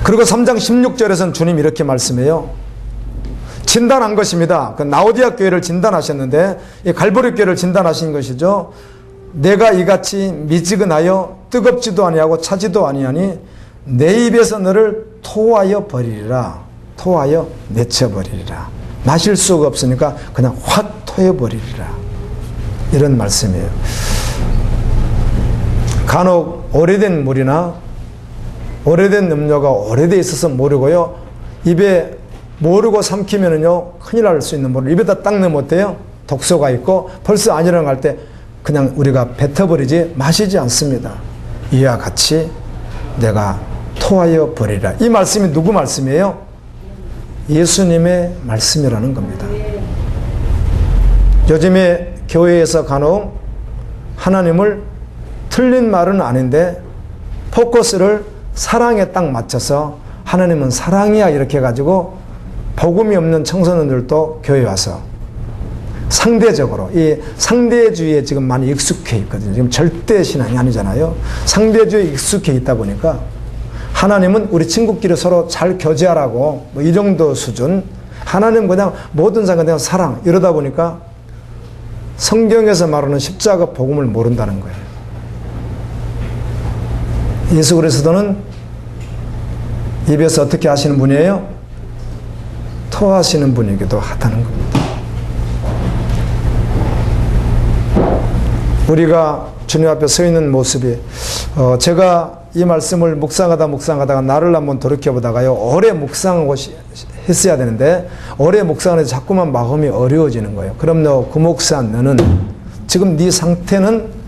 그리고 3장 16절에서는 주님이 이렇게 말씀해요. 진단한 것입니다. 그 라오디아 교회를 진단하셨는데 이 갈보리 교회를 진단하신 것이죠. 내가 이같이 미지근하여 뜨겁지도 아니하고 차지도 아니하니 내 입에서 너를 토하여 버리리라. 토하여 내쳐버리리라. 마실 수가 없으니까 그냥 확 토해버리리라. 이런 말씀이에요. 간혹 오래된 물이나 오래된 음료가 오래돼 있어서 모르고요. 입에 모르고 삼키면은요, 큰일 날 수 있는 물을 입에다 딱 넣으면 어때요? 독소가 있고 벌써 안 일어날 때 그냥 우리가 뱉어버리지 마시지 않습니다. 이와 같이 내가 토하여 버리라. 이 말씀이 누구 말씀이에요? 예수님의 말씀이라는 겁니다. 요즘에 교회에서 간혹 하나님을 틀린 말은 아닌데 포커스를 사랑에 딱 맞춰서 하나님은 사랑이야 이렇게 해가지고 복음이 없는 청소년들도 교회에 와서 상대적으로 이 상대주의에 지금 많이 익숙해 있거든요. 지금 절대 신앙이 아니잖아요. 상대주의에 익숙해 있다 보니까 하나님은 우리 친구끼리 서로 잘 교제하라고 뭐 이 정도 수준, 하나님 그냥 모든 상관 그냥 사랑 이러다 보니까 성경에서 말하는 십자가 복음을 모른다는 거예요. 예수 그리스도는 입에서 어떻게 하시는 분이에요? 토하시는 분이기도 하다는 겁니다. 우리가 주님 앞에 서 있는 모습이 제가 이 말씀을 묵상하다가 나를 한번 돌이켜보다가요, 오래 묵상하고 했어야 되는데 오래 묵상해서 자꾸만 마음이 어려워지는 거예요. 그럼 너 그 목사 너는 지금 네 상태는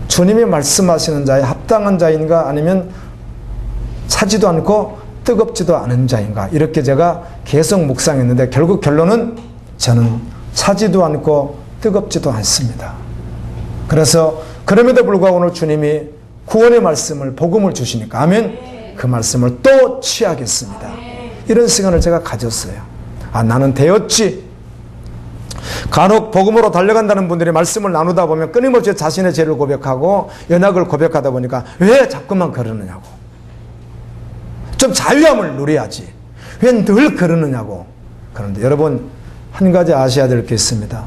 주님이 말씀하시는 자에 합당한 자인가 아니면 차지도 않고 뜨겁지도 않은 자인가, 이렇게 제가 계속 묵상했는데 결국 결론은 저는 차지도 않고 뜨겁지도 않습니다. 그래서 그럼에도 불구하고 오늘 주님이 구원의 말씀을 복음을 주시니까 아멘, 그 말씀을 또 취하겠습니다. 이런 시간을 제가 가졌어요. 아, 나는 되었지. 간혹 복음으로 달려간다는 분들이 말씀을 나누다 보면 끊임없이 자신의 죄를 고백하고 연약을 고백하다 보니까 왜 자꾸만 그러느냐고, 좀 자유함을 누려야지 왜 늘 그러느냐고. 그런데 여러분, 한 가지 아셔야 될 게 있습니다.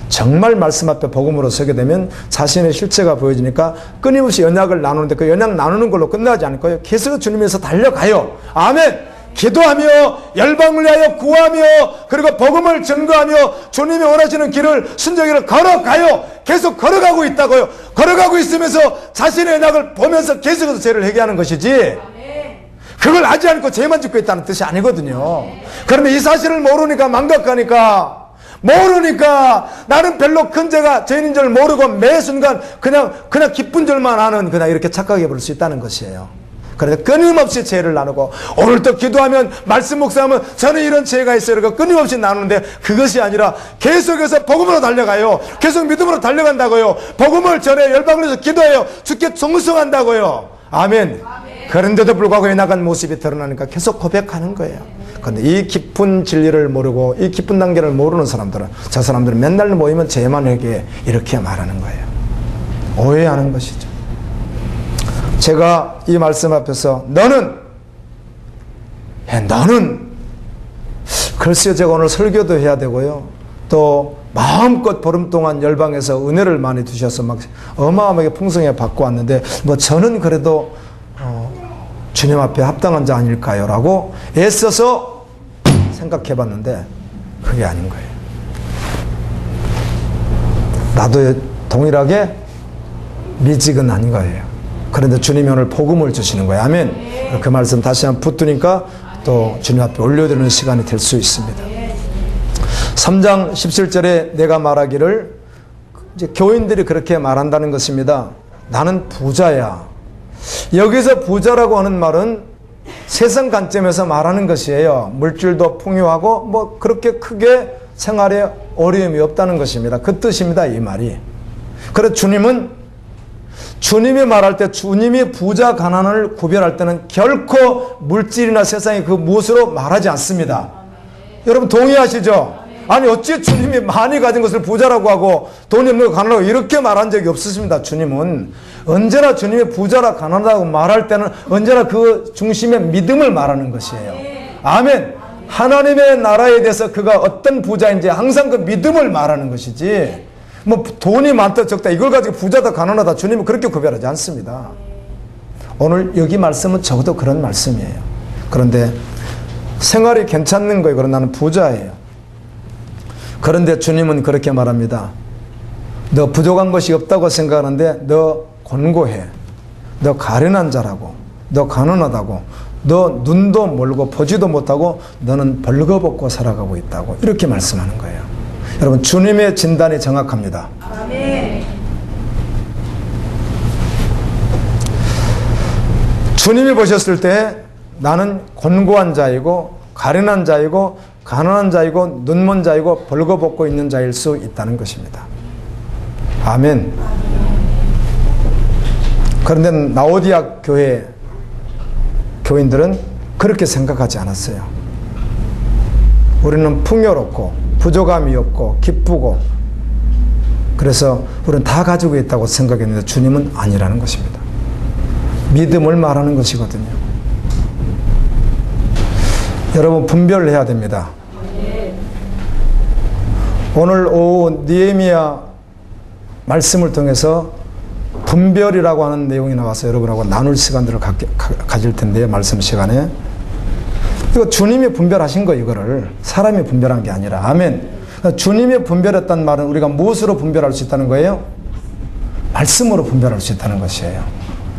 정말 말씀 앞에 복음으로 서게 되면 자신의 실체가 보여지니까 끊임없이 연약을 나누는데 그 연약 나누는 걸로 끝나지 않고요, 계속 주님에서 달려가요. 아멘. 기도하며 열방을 위하여 구하며 그리고 복음을 전거하며 주님이 원하시는 길을 순종의 길을 걸어가요. 계속 걸어가고 있다고요. 걸어가고 있으면서 자신의 연약을 보면서 계속해서 죄를 회개하는 것이지, 그걸 하지 않고 죄만 짓고 있다는 뜻이 아니거든요. 그런데 이 사실을 모르니까 망각하니까, 모르니까 나는 별로 큰 죄가 죄인인 줄 모르고 매 순간 그냥 기쁜 줄만 아는, 그냥 이렇게 착각해 버릴 수 있다는 것이에요. 그래서 끊임없이 죄를 나누고, 오늘도 기도하면 말씀 묵상하면 저는 이런 죄가 있어요, 그러니까 끊임없이 나누는데 그것이 아니라 계속해서 복음으로 달려가요. 계속 믿음으로 달려간다고요. 복음을 전해 열방을 해서 기도해요. 주께 충성한다고요. 아멘. 그런데도 불구하고 나간 모습이 드러나니까 계속 고백하는 거예요. 그런데 이 깊은 진리를 모르고 이 깊은 단계를 모르는 사람들은, 저 사람들은 맨날 모이면 죄만 회개해 이렇게 말하는 거예요. 오해하는 것이죠. 제가 이 말씀 앞에서 너는 글쎄요, 제가 오늘 설교도 해야 되고요, 또 마음껏 보름 동안 열방에서 은혜를 많이 주셔서 막 어마어마하게 풍성하게 받고 왔는데 뭐 저는 그래도 주님 앞에 합당한 자 아닐까요? 라고 애써서 생각해 봤는데 그게 아닌 거예요. 나도 동일하게 미지근한 거예요. 그런데 주님이 오늘 복음을 주시는 거예요. 아멘. 그 말씀 다시 한번 붙드니까 또 주님 앞에 올려드리는 시간이 될 수 있습니다. 3장 17절에 내가 말하기를, 이제 교인들이 그렇게 말한다는 것입니다. 나는 부자야. 여기서 부자라고 하는 말은 세상 관점에서 말하는 것이에요. 물질도 풍요하고 뭐 그렇게 크게 생활에 어려움이 없다는 것입니다. 그 뜻입니다, 이 말이. 그래서 주님이 말할 때, 주님이 부자 가난을 구별할 때는 결코 물질이나 세상의 그 무엇으로 말하지 않습니다. 여러분 동의하시죠? 아니 어찌 주님이 많이 가진 것을 부자라고 하고 돈이 없는 거 가난하고 이렇게 말한 적이 없으십니다. 주님은 언제나 주님이 부자라 가난하다고 말할 때는 언제나 그 중심에 믿음을 말하는 것이에요. 아멘. 하나님의 나라에 대해서 그가 어떤 부자인지 항상 그 믿음을 말하는 것이지 뭐 돈이 많다 적다 이걸 가지고 부자다 가난하다 주님은 그렇게 구별하지 않습니다. 오늘 여기 말씀은 적어도 그런 말씀이에요. 그런데 생활이 괜찮는 거예요. 그럼 나는 부자예요. 그런데 주님은 그렇게 말합니다. 너 부족한 것이 없다고 생각하는데 너 곤고해. 너 가련한 자라고. 너 가난하다고. 너 눈도 멀고 보지도 못하고 너는 벌거벗고 살아가고 있다고. 이렇게 말씀하는 거예요. 여러분 주님의 진단이 정확합니다. 아멘. 주님이 보셨을 때 나는 곤고한 자이고 가련한 자이고 가난한 자이고 눈먼 자이고 벌거벗고 있는 자일 수 있다는 것입니다. 아멘. 그런데 라오디아 교회 교인들은 그렇게 생각하지 않았어요. 우리는 풍요롭고 부족함이 없고 기쁘고 그래서 우리는 다 가지고 있다고 생각했는데 주님은 아니라는 것입니다. 믿음을 말하는 것이거든요. 여러분 분별을 해야 됩니다. 오늘 오후 느헤미야 말씀을 통해서 분별이라고 하는 내용이 나와서 여러분하고 나눌 시간들을 가질 텐데요. 말씀 시간에. 이거 주님이 분별하신 거 이거를 사람이 분별한 게 아니라. 아멘. 주님이 분별했단 말은 우리가 무엇으로 분별할 수 있다는 거예요? 말씀으로 분별할 수 있다는 것이에요.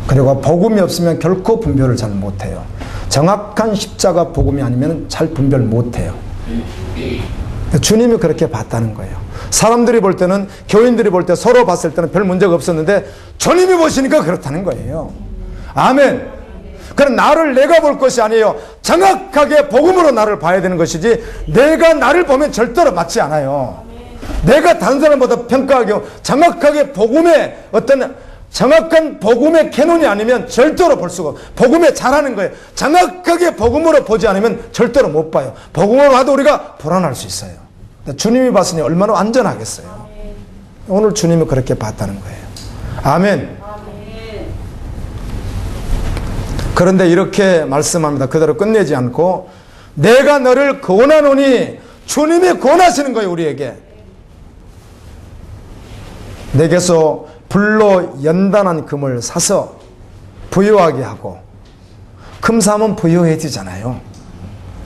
그리고 복음이 없으면 결코 분별을 잘 못해요. 정확한 십자가 복음이 아니면 잘 분별 못해요. 주님이 그렇게 봤다는 거예요. 사람들이 볼 때는 교인들이 볼 때 서로 봤을 때는 별 문제가 없었는데 주님이 보시니까 그렇다는 거예요. 아멘. 그럼 나를 내가 볼 것이 아니에요. 정확하게 복음으로 나를 봐야 되는 것이지 내가 나를 보면 절대로 맞지 않아요. 내가 다른 사람보다 평가하고 정확하게 복음의 어떤 정확한 복음의 캐논이 아니면 절대로 볼 수가 없어요. 복음에 잘하는 거예요. 정확하게 복음으로 보지 않으면 절대로 못 봐요. 복음으로 봐도 우리가 불안할 수 있어요. 주님이 봤으니 얼마나 안전하겠어요. 오늘 주님이 그렇게 봤다는 거예요. 아멘. 그런데 이렇게 말씀합니다. 그대로 끝내지 않고 내가 너를 권하노니 주님이 권하시는 거예요. 우리에게. 내게서 불로 연단한 금을 사서 부유하게 하고 금 사면 부유해지잖아요.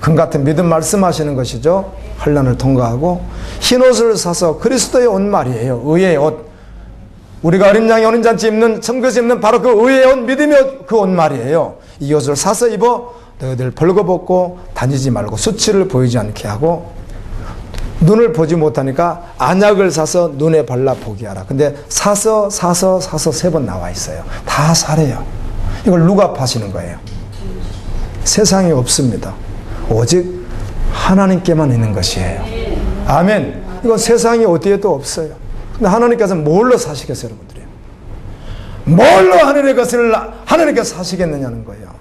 금 같은 믿음 말씀하시는 것이죠. 환난을 통과하고 흰옷을 사서 그리스도의 옷 말이에요. 의의 옷. 우리가 어린 양이 어린 잔치 입는 청교지 입는 바로 그 의의 옷 믿음의 옷 그 옷 말이에요. 이 옷을 사서 입어 너희들 벌거벗고 다니지 말고 수치를 보이지 않게 하고 눈을 보지 못하니까 안약을 사서 눈에 발라 보게 하라. 근데 사서 3번 나와 있어요. 다 사래요. 이걸 누가 파시는 거예요? 세상에 없습니다. 오직 하나님께만 있는 것이에요. 아멘. 이건 세상에 어디에도 없어요. 근데 하나님께서 뭘로 사시겠어요, 여러분들이? 뭘로 하늘의 것을 하나님께서 사시겠느냐는 거예요.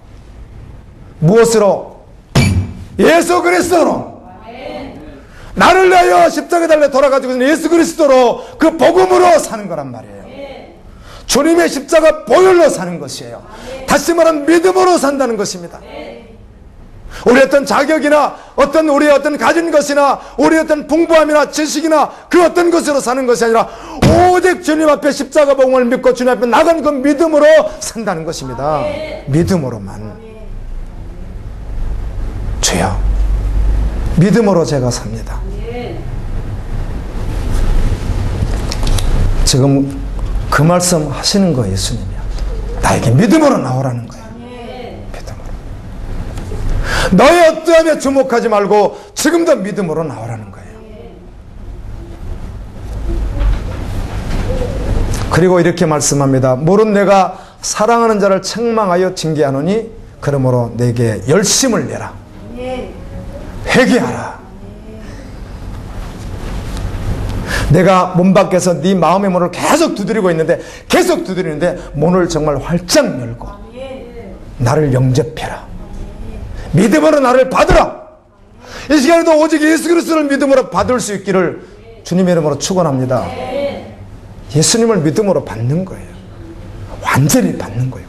무엇으로? 예수 그리스도로. 나를 위하여 십자가에 달려 돌아가지고 있는 예수 그리스도로 그 복음으로 사는 거란 말이에요. 주님의 십자가 보혈로 사는 것이에요. 다시 말하면 믿음으로 산다는 것입니다. 우리 어떤 자격이나 어떤 우리의 어떤 가진 것이나 우리의 어떤 풍부함이나 지식이나 그 어떤 것으로 사는 것이 아니라 오직 주님 앞에 십자가 복음을 믿고 주님 앞에 나간 그 믿음으로 산다는 것입니다. 믿음으로만. 주여 믿음으로 제가 삽니다. 지금 그 말씀 하시는 거예요. 예수님이 나에게 믿음으로 나오라는 거예요. 너의 어떠함에 주목하지 말고 지금도 믿음으로 나오라는 거예요. 그리고 이렇게 말씀합니다. 물은 내가 사랑하는 자를 책망하여 징계하노니 그러므로 내게 열심을 내라. 회개하라. 내가 문 밖에서 네 마음의 문을 계속 두드리고 있는데 계속 두드리는데 문을 정말 활짝 열고 나를 영접해라. 믿음으로 나를 받으라. 이 시간에도 오직 예수 그리스도를 믿음으로 받을 수 있기를 주님의 이름으로 축원합니다. 예수님을 믿음으로 받는 거예요. 완전히 받는 거예요.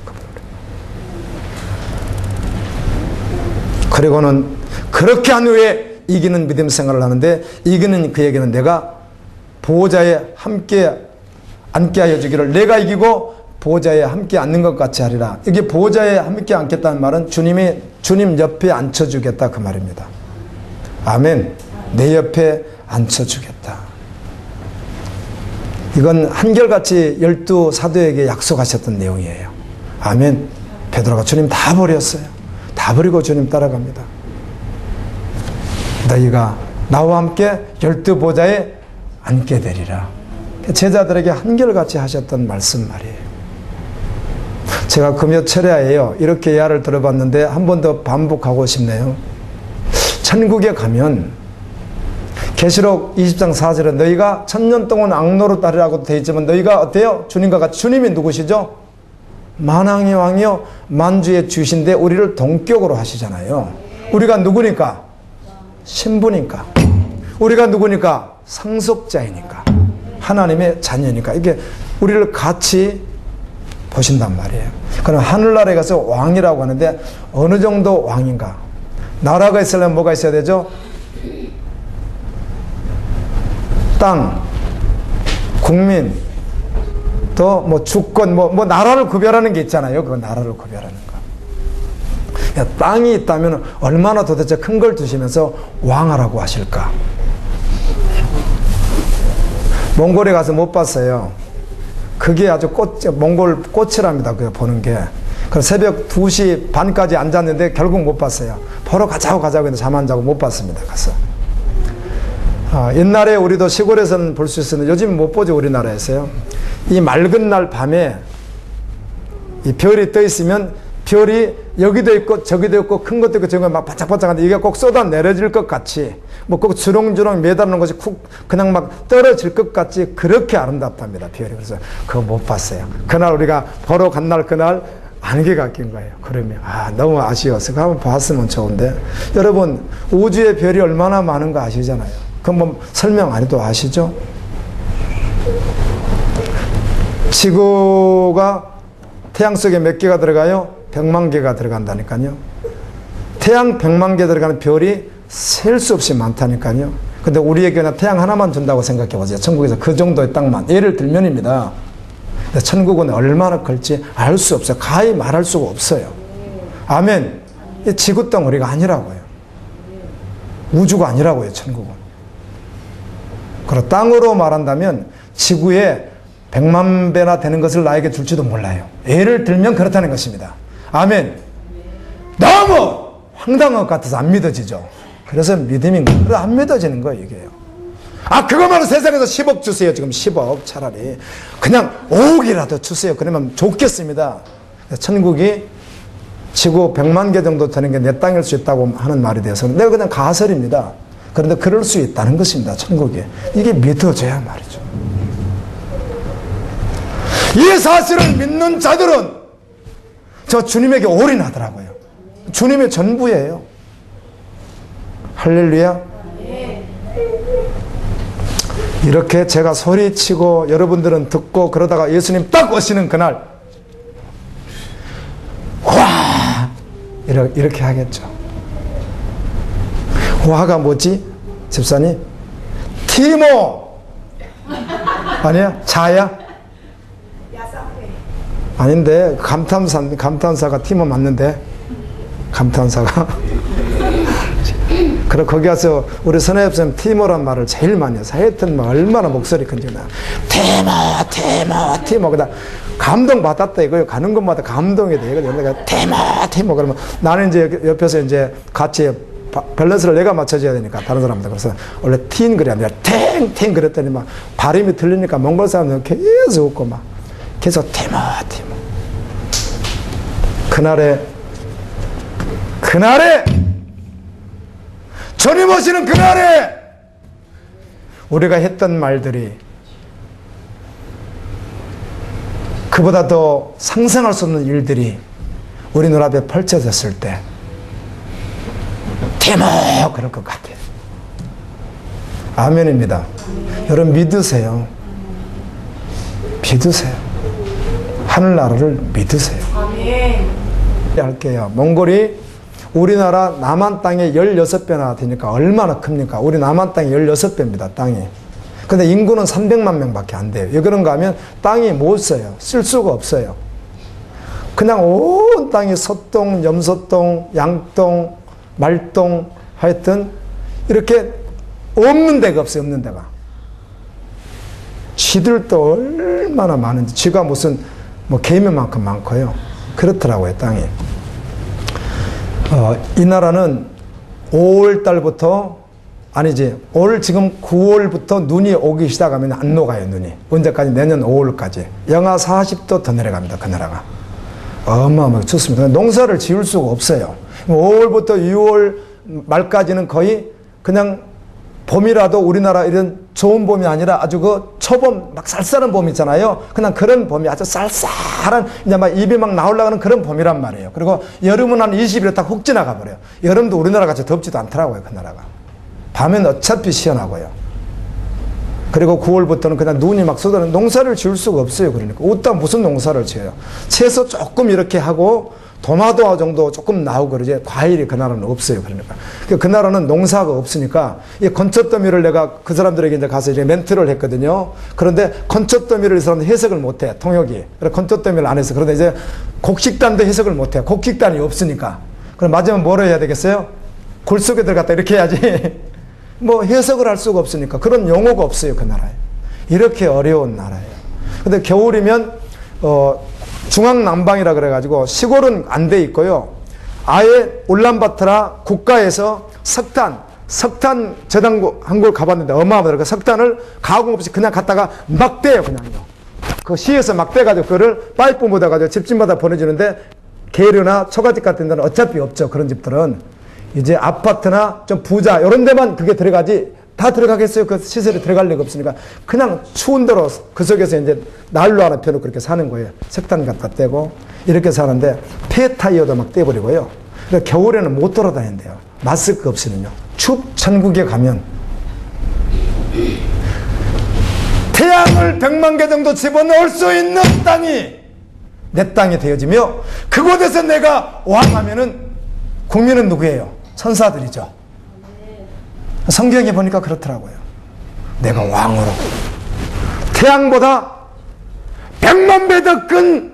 그리고는 그렇게 한 후에 이기는 믿음 생활을 하는데, 이기는 그에게는 내가 보호자에 함께 앉게 하여 주기를, 내가 이기고 보호자에 함께 앉는 것 같이 하리라. 이게 보호자에 함께 앉겠다는 말은 주님 옆에 앉혀주겠다 그 말입니다. 아멘. 내 옆에 앉혀주겠다. 이건 한결같이 12사도에게 약속하셨던 내용이에요. 아멘. 베드로가 주님 다 버렸어요. 다 버리고 주님 따라갑니다. 너희가 나와 함께 12보좌에 앉게 되리라. 제자들에게 한결같이 하셨던 말씀 말이에요. 제가 금요 철야에요, 이렇게 예화를 들어봤는데 한 번 더 반복하고 싶네요. 천국에 가면 계시록 20장 4절에 너희가 천년 동안 악노로 따르라고 되어 있지만 너희가 어때요? 주님과 같이. 주님이 누구시죠? 만왕의 왕이요 만주의 주신데 우리를 동격으로 하시잖아요. 우리가 누구니까? 신부니까. 우리가 누구니까? 상속자이니까. 하나님의 자녀니까. 이게 우리를 같이 보신단 말이에요. 그럼 하늘나라에 가서 왕이라고 하는데 어느 정도 왕인가? 나라가 있으려면 뭐가 있어야 되죠? 땅, 국민, 또 뭐 주권, 뭐 나라를 구별하는 게 있잖아요. 그 나라를 구별하는 거. 야, 땅이 있다면 얼마나 도대체 큰 걸 두시면서 왕하라고 하실까? 몽골에 가서 못 봤어요. 그게 아주 몽골 꽃이랍니다. 그 보는 게. 그래서 새벽 2시 반까지 앉았는데 결국 못 봤어요. 보러 가자고 했는데 잠 안 자고 못 봤습니다. 가서. 옛날에 우리도 시골에서는 볼 수 있었는데 요즘 못 보죠. 우리나라에서요. 이 맑은 날 밤에 이 별이 떠 있으면 별이 여기도 있고 저기도 있고 큰 것도 있고 저거 막 바짝바짝한데 이게 꼭 쏟아 내려질 것 같이 뭐 꼭 주렁주렁 매달리는 것이 쿡 그냥 막 떨어질 것 같이 그렇게 아름답답니다. 별이. 그래서 그거 못 봤어요. 그날 우리가 보러 간 날 그날 안개가 낀 거예요. 그러면 너무 아쉬워서 한번 봤으면 좋은데, 여러분 우주의 별이 얼마나 많은 거 아시잖아요. 그건 뭐 설명 안 해도 아시죠? 지구가 태양 속에 몇 개가 들어가요? 100만 개가 들어간다니까요. 태양 100만 개 들어가는 별이 셀 수 없이 많다니까요. 근데 우리에게는 태양 하나만 준다고 생각해 보세요. 천국에서 그 정도의 땅만. 예를 들면입니다. 근데 천국은 얼마나 클지 알 수 없어요. 가히 말할 수가 없어요. 아멘. 이 지구 덩어리가 아니라고요. 우주가 아니라고요. 천국은. 그리고 땅으로 말한다면 지구에 100만 배나 되는 것을 나에게 줄지도 몰라요. 예를 들면 그렇다는 것입니다. 아멘. 너무 황당한 것 같아서 안 믿어지죠. 그래서 믿음인 거예요. 안 믿어지는 거예요, 이게요. 그거만은 세상에서 10억 주세요. 지금 10억 차라리. 그냥 5억이라도 주세요. 그러면 좋겠습니다. 천국이 지구 100만 개 정도 되는 게 내 땅일 수 있다고 하는 말이 돼서 내가 그냥 가설입니다. 그런데 그럴 수 있다는 것입니다. 천국에. 이게 믿어져야 말이죠. 이 사실을 믿는 자들은 저 주님에게 올인하더라고요. 주님의 전부예요. 할렐루야. 이렇게 제가 소리치고 여러분들은 듣고 그러다가 예수님 딱 오시는 그날 와 이렇게 하겠죠. 와가 뭐지? 집사님? 티모 아니야? 자야? 아닌데 감탄사가 티모 맞는데 감탄사가 그럼 거기 가서 우리 선혜엽 선생님 티모란 말을 제일 많이 해서 하여튼 뭐 얼마나 목소리 큰지 나 티모 그다 감동받았다 이거요. 가는 곳마다 감동이 돼. 내가 티모 그러면 나는 이제 옆에서 이제 같이 밸런스를 내가 맞춰줘야 되니까 다른 사람들. 그래서 원래 틴 그래 아니라 탱 그랬더니 막 발음이 들리니까 몽골 사람들은 계속 웃고 막 계속 티모 그날에 주님 오시는 그날에 우리가 했던 말들이 그보다 더 상상할 수 없는 일들이 우리 눈앞에 펼쳐졌을 때 대목 그럴 것 같아요. 아멘입니다. 여러분 믿으세요. 믿으세요. 하늘나라를 믿으세요. 아멘. 할게요. 몽골이 우리나라 남한 땅의 16배나 되니까 얼마나 큽니까? 우리 남한 땅이 16배입니다. 땅이. 근데 인구는 300만 명밖에 안 돼요. 왜 그런가 하면 땅이 못 써요. 쓸 수가 없어요. 그냥 온 땅이 서동, 염소동, 양동, 말동 하여튼 이렇게 없는 데가 없어요. 없는 데가. 쥐들도 얼마나 많은지. 쥐가 무슨 뭐 개미만큼 많고요. 그렇더라고요. 땅이. 이 나라는 5월 달부터 아니지 올 지금 9월부터 눈이 오기 시작하면 안 녹아요. 눈이. 언제까지? 내년 5월까지. 영하 40도 더 내려갑니다. 그 나라가. 어마어마하게 춥습니다. 농사를 지을 수가 없어요. 5월부터 6월 말까지는 거의 그냥 봄이라도 우리나라 이런 좋은 봄이 아니라 아주 그 초봄 막 쌀쌀한 봄 있잖아요. 그냥 그런 봄이 아주 쌀쌀한 이제 막 입이 막 나오려고 하는 그런 봄이란 말이에요. 그리고 여름은 한 20일에 딱 훅 지나가 버려요. 여름도 우리나라 같이 덥지도 않더라고요. 그 나라가. 밤엔 어차피 시원하고요. 그리고 9월부터는 그냥 눈이 막 쏟아는 농사를 지을 수가 없어요. 그러니까 어디다 무슨 농사를 지어요. 채소 조금 이렇게 하고 도마도 정도 조금 나오고 그러지 과일이 그 나라는 없어요. 그러니까 그 나라는 농사가 없으니까 이 건초더미를 내가 그 사람들에게 이제 가서 이제 멘트를 했거든요. 그런데 건초더미를 이 사람들 해석을 못해. 통역이. 그래서 건초더미를 안 해서 그런데 이제 곡식단도 해석을 못해. 곡식단이 없으니까. 그럼 마지막에 뭐로 해야 되겠어요? 골 속에 들어갔다 이렇게 해야지. 뭐 해석을 할 수가 없으니까 그런 용어가 없어요. 그 나라에. 이렇게 어려운 나라예요. 근데 겨울이면 중앙난방이라 그래가지고 시골은 안 돼 있고요. 아예 울란바토르 국가에서 석탄 저당 한 곳 가봤는데 어마어마하더라고요. 석탄을 가공 없이 그냥 갖다가 막 떼요. 그냥요. 그 시에서 막 떼가지고 그거를 파이프 묻어가지고 집집마다 보내주는데 계류나 처갓집 같은 데는 어차피 없죠. 그런 집들은. 이제 아파트나 좀 부자 이런 데만 그게 들어가지 다 들어가겠어요. 그 시설에 들어갈 리가 없으니까 그냥 추운 데로 그 속에서 이제 난로 하나 펴놓고 그렇게 사는 거예요. 석탄 갖다 떼고 이렇게 사는데 폐타이어도 막 떼버리고요. 그래서 겨울에는 못 돌아다닌대요. 마스크 없이는요. 천국에 가면 태양을 100만 개 정도 집어넣을 수 있는 땅이 내 땅이 되어지며 그곳에서 내가 왕하면은 국민은 누구예요? 천사들이죠. 성경에 보니까 그렇더라고요. 내가 왕으로 태양보다 100만 배 더 큰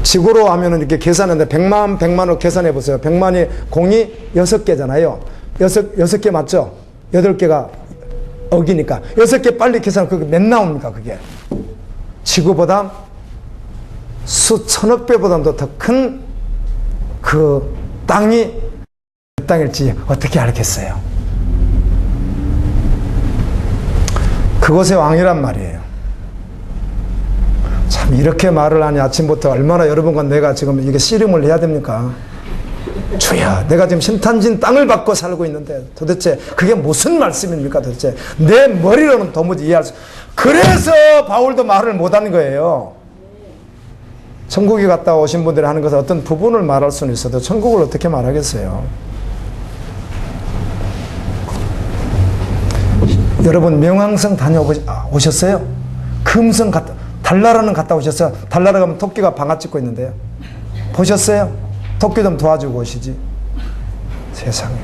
지구로 하면은 이렇게 계산하는데 100만으로 계산해 보세요. 100만이 공이 6개잖아요. 6개 맞죠? 8개가 억이니까 6개 빨리 계산하면 그게 몇 나옵니까? 그게 지구보다 수천억 배보다도 더 큰 그 땅이 몇 땅일지 어떻게 알겠어요? 그곳의 왕이란 말이에요. 참 이렇게 말을 하니 아침부터 얼마나 여러분과 내가 지금 이게 씨름을 해야 됩니까? 주야, 내가 지금 신탄진 땅을 받고 살고 있는데 도대체 그게 무슨 말씀입니까? 도대체 내 머리로는 도무지 이해할 수. 그래서 바울도 말을 못하는 거예요. 천국에 갔다 오신 분들이 하는 것은 어떤 부분을 말할 수는 있어도 천국을 어떻게 말하겠어요? 여러분 명왕성 다녀오셨어요? 금성 달나라는 갔다 오셨어요? 달나라 가면 토끼가 방아 찍고 있는데요. 보셨어요? 토끼 좀 도와주고 오시지. 세상에.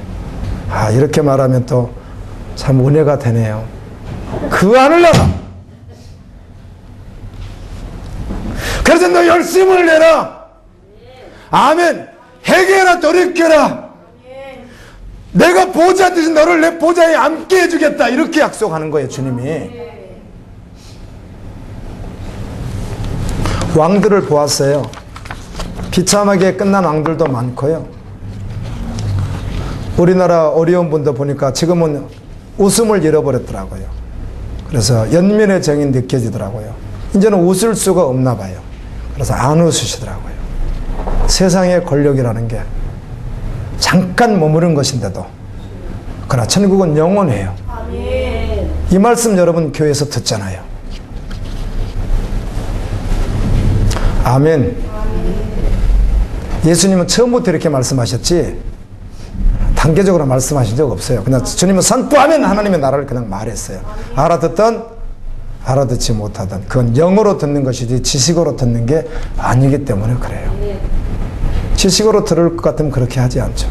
이렇게 말하면 또 참 은혜가 되네요. 그 하늘나라. 그래서 너 열심을 내라. 아멘. 회개하라 돌이켜라. 내가 보좌 대신 너를 내 보좌에 앉게 해주겠다. 이렇게 약속하는 거예요. 주님이. 왕들을 보았어요. 비참하게 끝난 왕들도 많고요. 우리나라 어려운 분도 보니까 지금은 웃음을 잃어버렸더라고요. 그래서 연민의 정이 느껴지더라고요. 이제는 웃을 수가 없나 봐요. 그래서 안 웃으시더라고요. 세상의 권력이라는 게 잠깐 머무른 것인데도 그러나 천국은 영원해요. 아멘. 이 말씀 여러분 교회에서 듣잖아요. 아멘. 예수님은 처음부터 이렇게 말씀하셨지 단계적으로 말씀하신 적 없어요. 그냥 주님은 선포하면 하나님의 나라를 그냥 말했어요. 알아듣든 알아듣지 못하든 그건 영어로 듣는 것이지 지식으로 듣는 게 아니기 때문에 그래요. 지식으로 들을 것 같으면 그렇게 하지 않죠.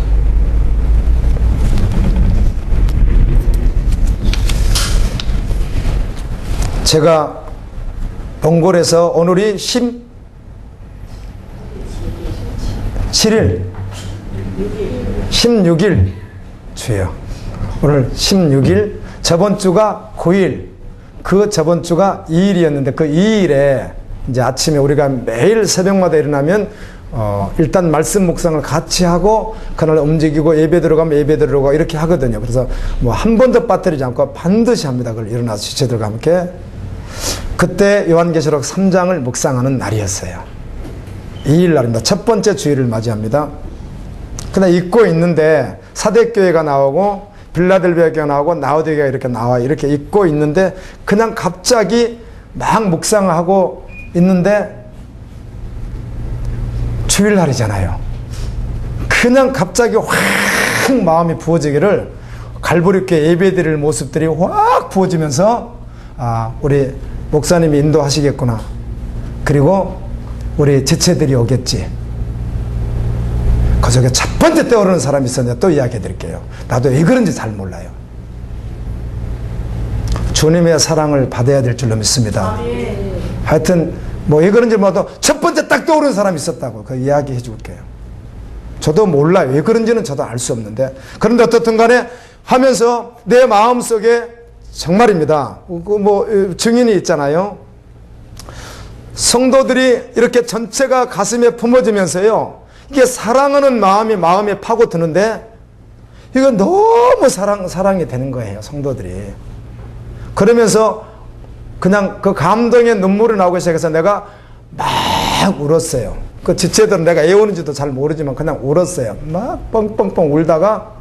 제가 몽골에서 오늘이 16일 주예요. 오늘 16일, 저번 주가 9일, 그 저번 주가 2일이었는데 그 2일에 이제 아침에 우리가 매일 새벽마다 일어나면 일단 말씀 묵상을 같이 하고 그날 움직이고 예배 들어가면 예배 들어가고 이렇게 하거든요. 그래서 뭐 한 번도 빠뜨리지 않고 반드시 합니다. 그걸 일어나서 지체들과 함께. 그때 요한계시록 3장을 묵상하는 날이었어요. 2일 날입니다. 첫 번째 주일을 맞이합니다. 그냥 읽고 있는데 사대교회가 나오고 빌라델비아교회가 나오고 라오디게가 이렇게 나와 이렇게 읽고 있는데 그냥 갑자기 막 묵상하고 있는데 주일날이잖아요. 그냥 갑자기 확 마음이 부어지기를 갈보리교회 예배드릴 모습들이 확 부어지면서 우리 목사님이 인도하시겠구나. 그리고 우리 지체들이 오겠지. 그 속에 첫 번째 떠오르는 사람이 있었는데 또 이야기해 드릴게요. 나도 왜 그런지 잘 몰라요. 주님의 사랑을 받아야 될 줄로 믿습니다. 하여튼 뭐 왜 그런지 몰라도 첫 번째 딱 떠오르는 사람이 있었다고 그 이야기해 줄게요. 저도 몰라요. 왜 그런지는 저도 알 수 없는데 그런데 어떻든 간에 하면서 내 마음속에 정말입니다. 뭐 증인이 있잖아요. 성도들이 이렇게 전체가 가슴에 품어지면서요. 이게 사랑하는 마음에 파고드는데 이거 너무 사랑이 되는 거예요. 성도들이. 그러면서 그냥 그 감동의 눈물이 나오기 시작해서 내가 막 울었어요. 그 지체들은 내가 왜 우는지도 잘 모르지만 그냥 울었어요. 막 뻥뻥뻥 울다가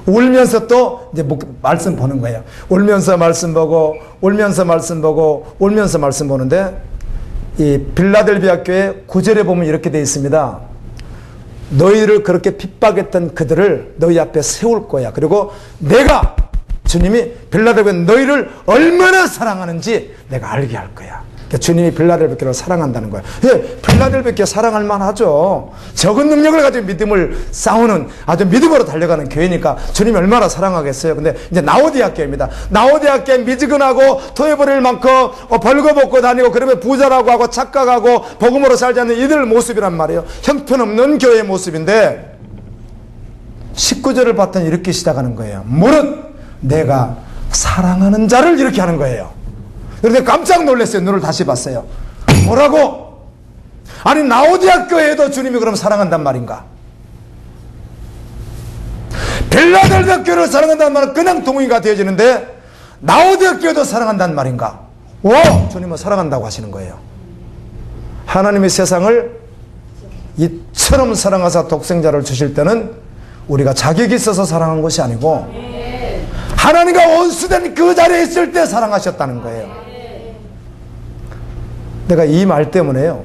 울면서 또 이제 말씀 보는 거예요. 울면서 말씀 보고 울면서 말씀 보고 울면서 말씀 보는데 이 빌라델비아 교회 9절에 보면 이렇게 되어 있습니다. 너희를 그렇게 핍박했던 그들을 너희 앞에 세울 거야. 그리고 내가 주님이 빌라델비아 너희를 얼마나 사랑하는지 내가 알게 할 거야. 그러니까 주님이 빌라델비아 교회를 사랑한다는 거예요. 예, 빌라델비아 교회 사랑할 만하죠. 적은 능력을 가지고 믿음을 싸우는 아주 믿음으로 달려가는 교회니까 주님이 얼마나 사랑하겠어요. 근데 이제 라오디아 교회입니다. 라오디아 교회 미지근하고 토해버릴 만큼 벌거벗고 다니고 그러면 부자라고 하고 착각하고 복음으로 살지 않는 이들 모습이란 말이에요. 형편없는 교회의 모습인데 19절을 봤더니 이렇게 시작하는 거예요. 무릇 내가 사랑하는 자를 이렇게 하는 거예요. 그런데 깜짝 놀랐어요. 눈을 다시 봤어요. 뭐라고? 아니 라오디아 교회에도 주님이 그럼 사랑한단 말인가? 빌라델비아 교회를 사랑한다는 말은 그냥 동의가 되어지는데 라오디아 교회도 사랑한다는 말인가? 주님은 사랑한다고 하시는 거예요. 하나님의 세상을 이처럼 사랑하사 독생자를 주실 때는 우리가 자격이 있어서 사랑한 것이 아니고 하나님과 원수된 그 자리에 있을 때 사랑하셨다는 거예요. 내가 이 말 때문에요.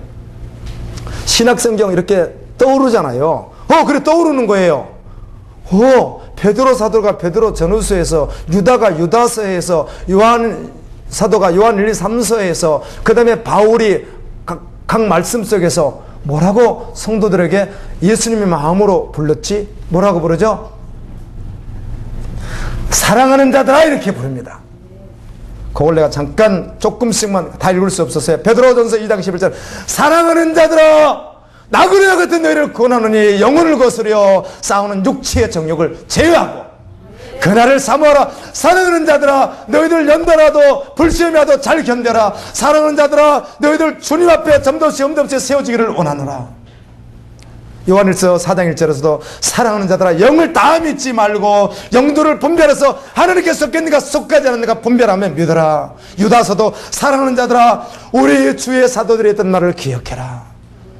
신약성경 이렇게 떠오르잖아요. 그래 떠오르는 거예요. 베드로 사도가 베드로 전후서에서 유다가 유다서에서 요한 사도가 요한 1, 2, 3서에서 그 다음에 바울이 각 말씀 속에서 뭐라고 성도들에게 예수님의 마음으로 불렀지? 뭐라고 부르죠? 사랑하는 자들아 이렇게 부릅니다. 그걸 내가 잠깐 조금씩만 다 읽을 수 없었어요. 베드로전서 2장 11절 사랑하는 자들아 나그네 같은 너희를 권하노니 영혼을 거스려 싸우는 육체의 정욕을 제어하고 그날을 사모하라. 사랑하는 자들아 너희들 연단하도 불시험하도 잘 견뎌라. 사랑하는 자들아 너희들 주님 앞에 점도 시험도 없이 세워지기를 원하노라. 요한일서 4장 1절에서도 사랑하는 자들아 영을 다 믿지 말고 영들을 분별해서 하나님께 속겠는가 속하지 않는가 분별하며 믿어라. 유다서도 사랑하는 자들아 우리 주의 사도들이 했던 말을 기억해라.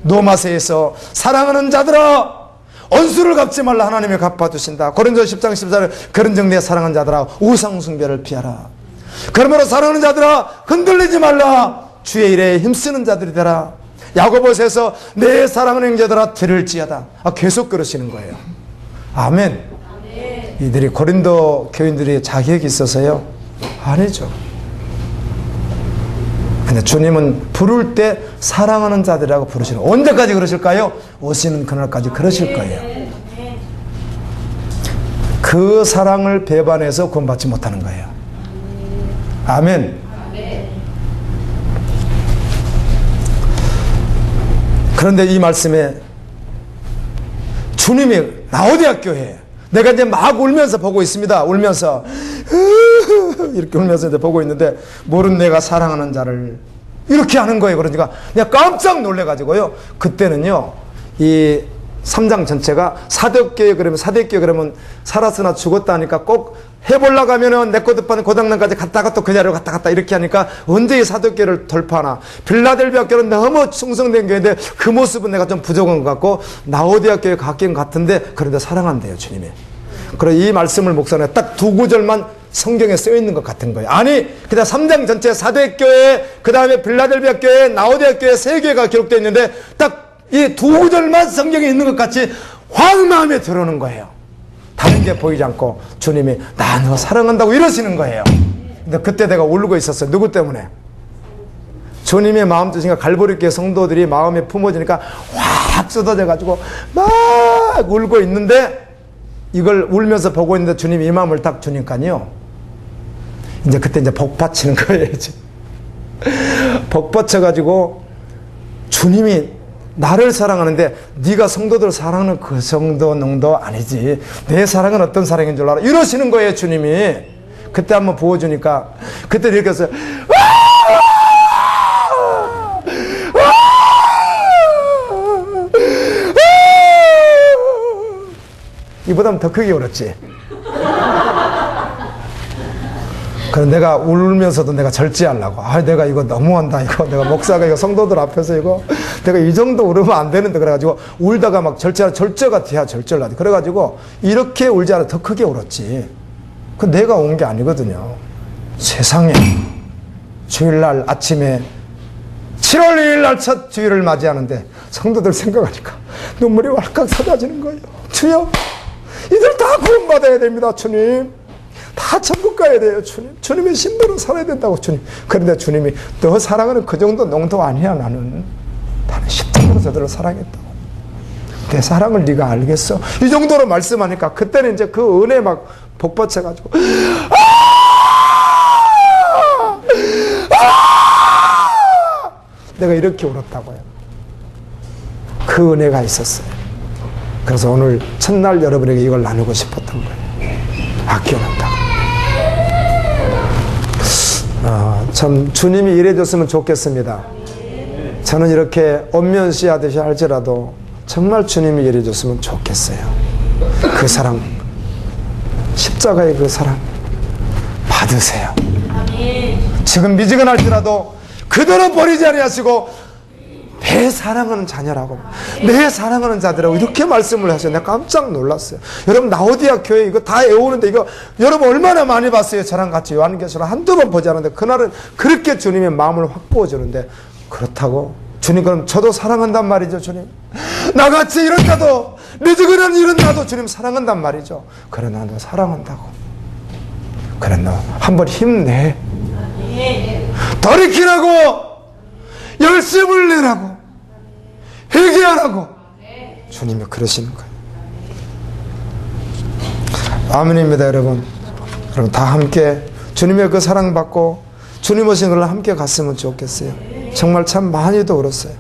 노마세에서 사랑하는 자들아 원수를 갚지 말라 하나님이 갚아주신다. 고린도서 10장 14절 그런 정리에 사랑하는 자들아 우상 숭배를 피하라. 그러므로 사랑하는 자들아 흔들리지 말라. 주의 일에 힘쓰는 자들이 되라. 야고보서에서 내 사랑하는 형제들아 들을지어다. 계속 그러시는 거예요. 아멘. 이들이 고린도 교인들이 자격이 있어서요? 아니죠. 근데 주님은 부를 때 사랑하는 자들이라고 부르시는, 언제까지 그러실까요? 오시는 그날까지 그러실 거예요. 그 사랑을 배반해서 구원받지 못하는 거예요. 아멘. 그런데 이 말씀에 주님이 라오디아 교회, 내가 이제 막 울면서 보고 있습니다. 울면서 이렇게 울면서 이제 보고 있는데, 모르는 내가 사랑하는 자를 이렇게 하는 거예요. 그러니까 내가 깜짝 놀래가지고요. 그때는요, 이 3장 전체가 사대교회, 그러면 사대교회 그러면 살았으나 죽었다 하니까 꼭 해보려고 하면은 네코드파는 고장난까지 갔다가 또 그 자리로 갔다 이렇게 하니까 언제 이 사대교회를 돌파하나. 빌라델비아 교회는 너무 충성된 교회인데 그 모습은 내가 좀 부족한 것 같고, 라오디아 교회 같긴 같은데 그런데 사랑한대요, 주님이. 그래서 이 말씀을 목사는 딱 두 구절만 성경에 쓰여 있는 것 같은 거예요. 아니, 그냥 3장 전체 사대교회, 그 다음에 빌라델비아 교회, 라오디아 교회 세 개가 기록되어 있는데 딱 이 두 구절만 성경에 있는 것 같이 확 마음에 들어오는 거예요. 다른 게 보이지 않고 주님이 나 너 사랑한다고 이러시는 거예요. 근데 그때 내가 울고 있었어요. 누구 때문에? 주님의 마음 주시니까 갈보리교회 성도들이 마음에 품어지니까 확 쏟아져가지고 막 울고 있는데, 이걸 울면서 보고 있는데 주님이 이 마음을 딱 주니까요, 이제 그때 이제 복 받치는 거예요. 이제 복 받쳐가지고 주님이 나를 사랑하는데 네가 성도들 사랑하는 그 정도 농도 아니지, 내 사랑은 어떤 사랑인 줄 알아, 이러시는 거예요, 주님이. 그때 한번 부어주니까 그때 이렇게 했어요. 이보다는 더 크게 울었지. 그럼 내가 울면서도 내가 절제하려고, 내가 이거 너무한다, 이거 내가 목사가 이거 성도들 앞에서 이거 내가 이 정도 울으면 안 되는데, 그래가지고 울다가 막 절제가 돼야 절제를 하지. 그래가지고 이렇게 울지 않아 더 크게 울었지. 그 내가 온 게 아니거든요. 세상에 주일날 아침에 7월 2일 날 첫 주일을 맞이하는데 성도들 생각하니까 눈물이 왈칵 쏟아지는 거예요. 주여, 이들 다 구원받아야 됩니다, 주님. 다 천국 가야 돼요, 주님. 주님의 신부로 살아야 된다고, 주님. 그런데 주님이 너 사랑하는 그 정도 농도 아니야. 나는 십자가로 저들을 사랑했다고. 내 사랑을 네가 알겠어? 이 정도로 말씀하니까 그때는 이제 그 은혜 막 복받쳐가지고 내가 이렇게 울었다고요. 그 은혜가 있었어요. 그래서 오늘 첫날 여러분에게 이걸 나누고 싶었던 거예요. 아껴놨다고. 참 주님이 일해줬으면 좋겠습니다. 저는 이렇게 언면시 하듯이 할지라도 정말 주님이 일해줬으면 좋겠어요. 그 사랑, 십자가의 그 사랑 받으세요. 지금 미지근할지라도 그대로 버리지 아니하시고 내 사랑하는 자녀라고, 내 사랑하는 자들이라고 이렇게 말씀을 하셔요. 내가 깜짝 놀랐어요. 여러분, 라오디아 교회 이거 다 애우는데 이거 여러분 얼마나 많이 봤어요? 저랑 같이 요한계시록 한두 번 보지 않았는데 그날은 그렇게 주님의 마음을 확 부어주는데, 그렇다고 주님 그럼 저도 사랑한단 말이죠, 주님. 나같이 이런 자도, 미지근한 이런 나도 주님 사랑한단 말이죠. 그래, 나도 사랑한다고. 그래, 너 한번 힘내. 돌이키라고, 열심을 내라고, 회개하라고 주님이 그러시는 거예요. 아멘입니다, 여러분. 여러분 다 함께 주님의 그 사랑받고 주님 오신 걸 함께 갔으면 좋겠어요. 정말 참 많이도 울었어요.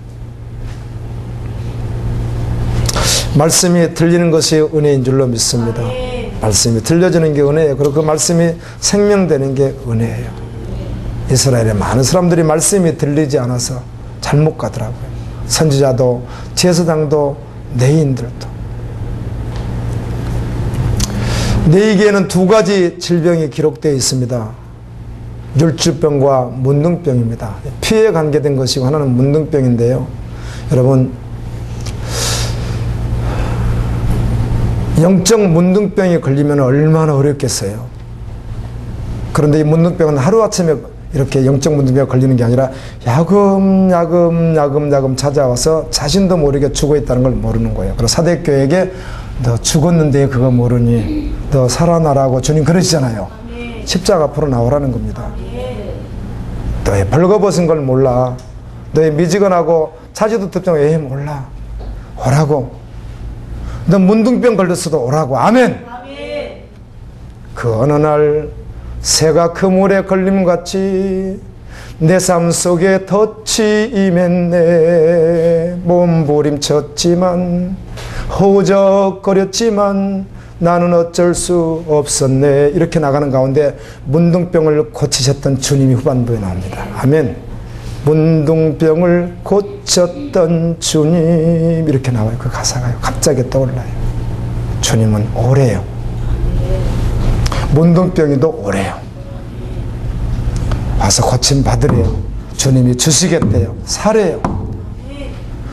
말씀이 들리는 것이 은혜인 줄로 믿습니다. 말씀이 들려주는 게 은혜예요. 그리고 그 말씀이 생명되는 게 은혜예요. 이스라엘의 많은 사람들이 말씀이 들리지 않아서 잘못 가더라고요. 선지자도, 제사장도, 레위인들도. 레위기에는 두 가지 질병이 기록되어 있습니다. 율주병과 문둥병입니다. 피에 관계된 것이고 하나는 문둥병인데요. 여러분, 영적 문둥병이 걸리면 얼마나 어렵겠어요. 그런데 이 문둥병은 하루아침에 이렇게 영적 문둥병에 걸리는 게 아니라 야금 찾아와서 자신도 모르게 죽어 있다는 걸 모르는 거예요. 그래서 사대교회에게 너 죽었는데 그거 모르니 너 살아나라고 주님 그러시잖아요. 십자가 앞으로 나오라는 겁니다. 너의 벌거벗은 걸 몰라. 너의 미지근하고 차지도 특정 왜 몰라. 오라고. 너 문둥병 걸렸어도 오라고. 아멘. 그 어느 날 새가 그물에 걸림같이 내 삶 속에 덫이 임했네. 몸부림쳤지만 허우적거렸지만 나는 어쩔 수 없었네. 이렇게 나가는 가운데 문둥병을 고치셨던 주님이 후반부에 나옵니다. 아멘. 문둥병을 고쳤던 주님, 이렇게 나와요. 그 가사가요. 갑자기 떠올라요. 주님은 오래요. 문둥병이도 오래요. 와서 고침 받으래요. 주님이 주시겠대요. 사래요.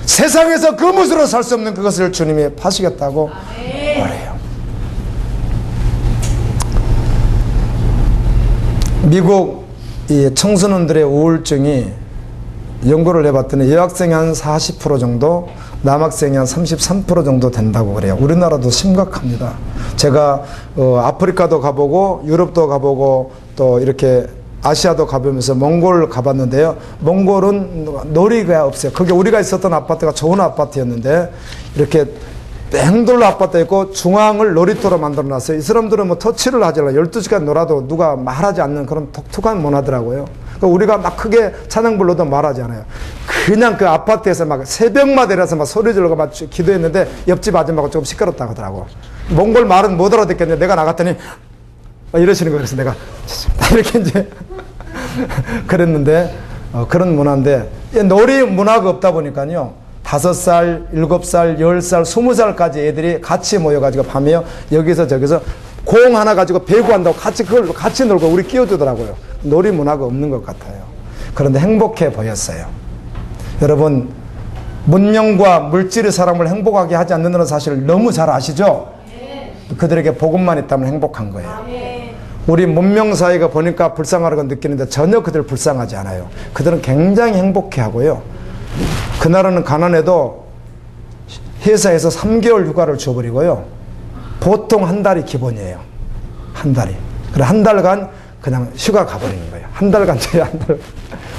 세상에서 그 무엇으로 살 수 없는 그것을 주님이 파시겠다고 오래요. 미국 이 청소년들의 우울증이 연구를 해봤더니 여학생이 한 40% 정도, 남학생이 한 33% 정도 된다고 그래요. 우리나라도 심각합니다. 제가 아프리카도 가보고 유럽도 가보고 또 이렇게 아시아도 가보면서 몽골 가봤는데요. 몽골은 놀이가 없어요. 그게 우리가 있었던 아파트가 좋은 아파트였는데 이렇게 맹돌로 아파트가 있고 중앙을 놀이터로 만들어놨어요. 이 사람들은 뭐 터치를 하지 않아요. 12시간 놀아도 누가 말하지 않는 그런 독특한 문화더라고요. 우리가 막 크게 찬양 불러도 말하지 않아요. 그냥 그 아파트에서 막 새벽마다 일어나서 막 소리 지르고 막 기도했는데 옆집 아줌마가 조금 시끄럽다고 하더라고. 몽골 말은 못 알아듣겠는데 내가 나갔더니 이러시는 거예요. 그래서 내가 이렇게 이제 그랬는데 그런 문화인데 놀이 문화가 없다 보니까요. 5살, 7살, 10살, 20살까지 애들이 같이 모여가지고 밤에요. 여기서 저기서 공 하나 가지고 배구한다고 그걸 같이 놀고 우리 끼워주더라고요. 놀이 문화가 없는 것 같아요. 그런데 행복해 보였어요. 여러분, 문명과 물질이 사람을 행복하게 하지 않는다는 사실을 너무 잘 아시죠? 그들에게 복음만 있다면 행복한 거예요. 우리 문명사회가 보니까 불쌍하다고 느끼는데 전혀 그들 불쌍하지 않아요. 그들은 굉장히 행복해 하고요. 그 나라는 가난해도 회사에서 3개월 휴가를 줘버리고요. 보통 한 달이 기본이에요. 한 달이. 그래 한 달간 그냥 휴가 가버리는 거예요. 한 달간 줘야 한 달.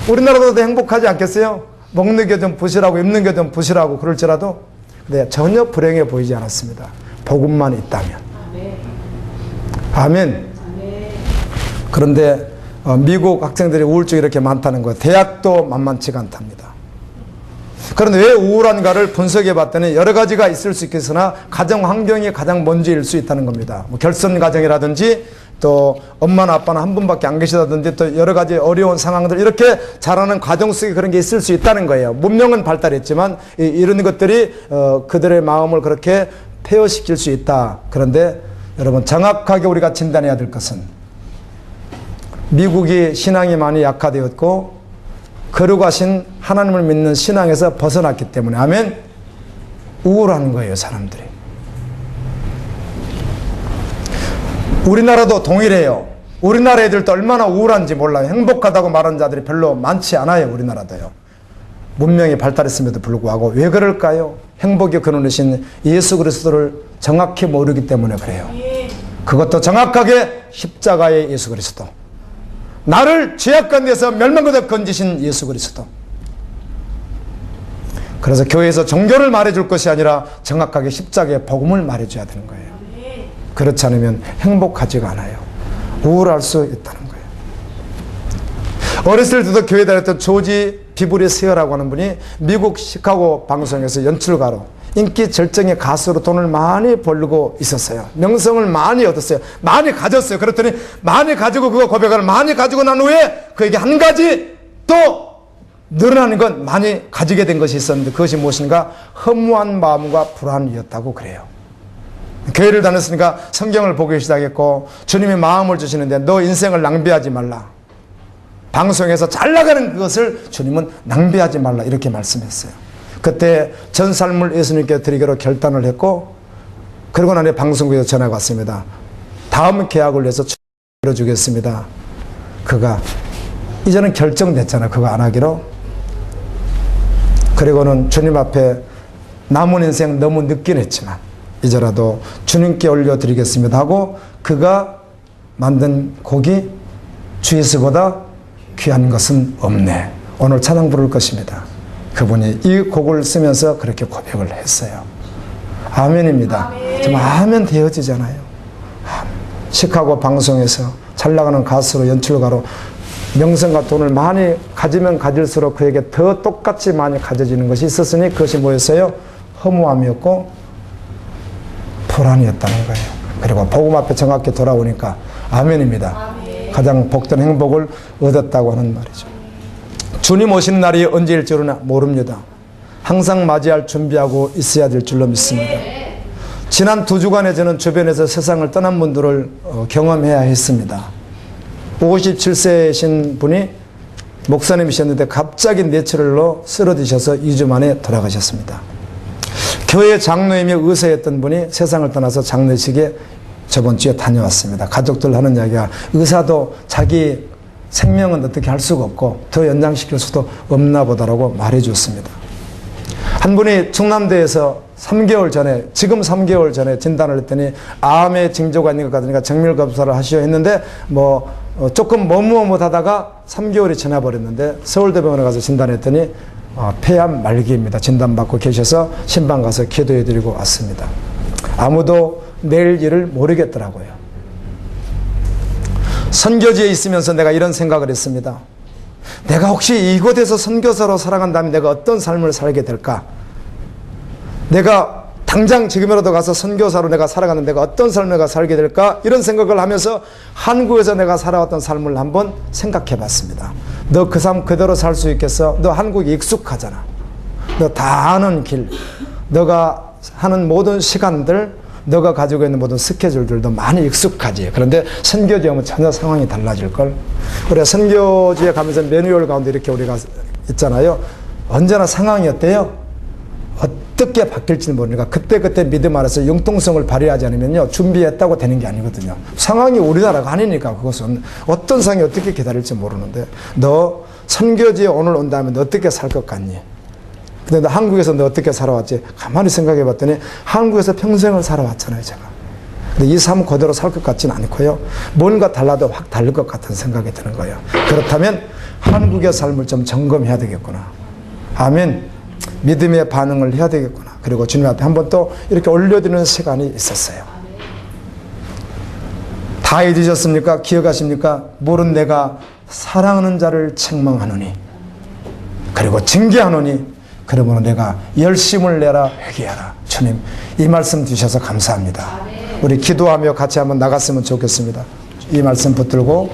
우리나라도 행복하지 않겠어요? 먹는 게 좀 부실하고 입는 게 좀 부실하고 그럴지라도 근데 전혀 불행해 보이지 않았습니다. 복음만 있다면. 아멘. 그런데 미국 학생들이 우울증이 이렇게 많다는 거예요. 대학도 만만치가 않답니다. 그런데 왜 우울한가를 분석해 봤더니 여러 가지가 있을 수 있겠으나 가정 환경이 가장 먼저일 수 있다는 겁니다. 뭐 결손 가정이라든지 또 엄마나 아빠는 한 분밖에 안 계시다든지 또 여러 가지 어려운 상황들 이렇게 자라는 가정 속에 그런 게 있을 수 있다는 거예요. 문명은 발달했지만 이런 것들이 그들의 마음을 그렇게 폐허시킬 수 있다. 그런데 여러분 정확하게 우리가 진단해야 될 것은 미국이 신앙이 많이 약화되었고 거룩하신 하나님을 믿는 신앙에서 벗어났기 때문에 아멘. 우울한 거예요 사람들이. 우리나라도 동일해요. 우리나라 애들도 얼마나 우울한지 몰라요. 행복하다고 말하는 자들이 별로 많지 않아요. 우리나라도요. 문명이 발달했음에도 불구하고 왜 그럴까요? 행복의 근원이신 예수 그리스도를 정확히 모르기 때문에 그래요. 그것도 정확하게 십자가의 예수 그리스도, 나를 죄악간 데서 멸망거듭 건지신 예수 그리스도. 그래서 교회에서 종교를 말해줄 것이 아니라 정확하게 십자가의 복음을 말해줘야 되는 거예요. 그렇지 않으면 행복하지가 않아요. 우울할 수 있다는 거예요. 어렸을 때도 교회 다녔던 조지 비브리 스웨어라고 하는 분이 미국 시카고 방송에서 연출가로 인기 절정의 가수로 돈을 많이 벌고 있었어요. 명성을 많이 얻었어요. 많이 가졌어요. 그랬더니 많이 가지고 그거 고백을 많이 가지고 난 후에 그에게 한 가지 또 늘어나는 건 많이 가지게 된 것이 있었는데 그것이 무엇인가? 허무한 마음과 불안이었다고 그래요. 교회를 다녔으니까 성경을 보기 시작했고 주님이 마음을 주시는데 너 인생을 낭비하지 말라. 방송에서 잘 나가는 그것을 주님은 낭비하지 말라 이렇게 말씀했어요. 그때 전 삶을 예수님께 드리기로 결단을 했고 그러고 나니 방송국에서 전화가 왔습니다. 다음 계약을 위해서 들어주겠습니다. 그가 이제는 결정됐잖아요. 그거 안 하기로. 그리고는 주님 앞에 남은 인생 너무 늦긴 했지만 이제라도 주님께 올려드리겠습니다 하고 그가 만든 곡이 주 예수보다 귀한 것은 없네. 오늘 찬양 부를 것입니다. 그분이 이 곡을 쓰면서 그렇게 고백을 했어요. 아멘입니다. 아멘. 좀 아멘 되어지잖아요. 시카고 방송에서 잘 나가는 가수로 연출가로 명성과 돈을 많이 가지면 가질수록 그에게 더 똑같이 많이 가져지는 것이 있었으니 그것이 뭐였어요? 허무함이었고 불안이었다는 거예요. 그리고 복음 앞에 정확히 돌아오니까 아멘입니다. 아멘. 가장 복된 행복을 얻었다고 하는 말이죠. 주님 오시는 날이 언제일 줄은 모릅니다. 항상 맞이할 준비하고 있어야 될 줄로 믿습니다. 지난 2주간에 저는 주변에서 세상을 떠난 분들을 경험해야 했습니다. 57세이신 분이 목사님이셨는데 갑자기 뇌출혈로 쓰러지셔서 2주 만에 돌아가셨습니다. 교회 장로이며 의사였던 분이 세상을 떠나서 장례식에 저번 주에 다녀왔습니다. 가족들 하는 이야기가 의사도 자기 생명은 어떻게 할 수가 없고 더 연장시킬 수도 없나 보다라고 말해 줬습니다. 한 분이 충남대에서 3개월 전에, 지금 3개월 전에 진단을 했더니 암의 징조가 있는 것 같으니까 정밀검사를 하시오 했는데 조금 머뭇머뭇하다가 3개월이 지나버렸는데 서울대병원에 가서 진단했더니 폐암 말기입니다. 진단받고 계셔서 신방 가서 기도해드리고 왔습니다. 아무도 내일 일을 모르겠더라고요. 선교지에 있으면서 내가 이런 생각을 했습니다. 내가 혹시 이곳에서 선교사로 살아간다면 내가 어떤 삶을 살게 될까? 내가 당장 지금이라도 가서 선교사로 내가 살아가는 내가 어떤 삶을 내가 살게 될까? 이런 생각을 하면서 한국에서 내가 살아왔던 삶을 한번 생각해 봤습니다. 너 그 삶 그대로 살 수 있겠어? 너 한국에 익숙하잖아. 너 다 아는 길, 너가 하는 모든 시간들, 너가 가지고 있는 모든 스케줄들도 많이 익숙하지. 그런데 선교지에 오면 전혀 상황이 달라질걸. 우리가 선교지에 가면서 매뉴얼 가운데 이렇게 우리가 있잖아요. 언제나 상황이 어때요? 어떻게 바뀔지는 모르니까 그때그때 믿음 안에서 융통성을 발휘하지 않으면요 준비했다고 되는 게 아니거든요. 상황이 우리나라가 아니니까 그것은 어떤 상황이 어떻게 기다릴지 모르는데 너 선교지에 오늘 온다면 너 어떻게 살 것 같니? 근데 너 한국에서 너 어떻게 살아왔지? 가만히 생각해 봤더니 한국에서 평생을 살아왔잖아요 제가. 근데 이 삶 그대로 살 것 같지는 않고요. 뭔가 달라도 확 다를 것 같은 생각이 드는 거예요. 그렇다면 한국의 삶을 좀 점검해야 되겠구나. 아멘. 믿음의 반응을 해야 되겠구나. 그리고 주님 앞에 한번 또 이렇게 올려드리는 시간이 있었어요. 다 잊으셨습니까? 기억하십니까? 모른 내가 사랑하는 자를 책망하노니 그리고 징계하노니 그러므로 내가 열심을 내라 회개하라. 주님 이 말씀 주셔서 감사합니다. 우리 기도하며 같이 한번 나갔으면 좋겠습니다. 이 말씀 붙들고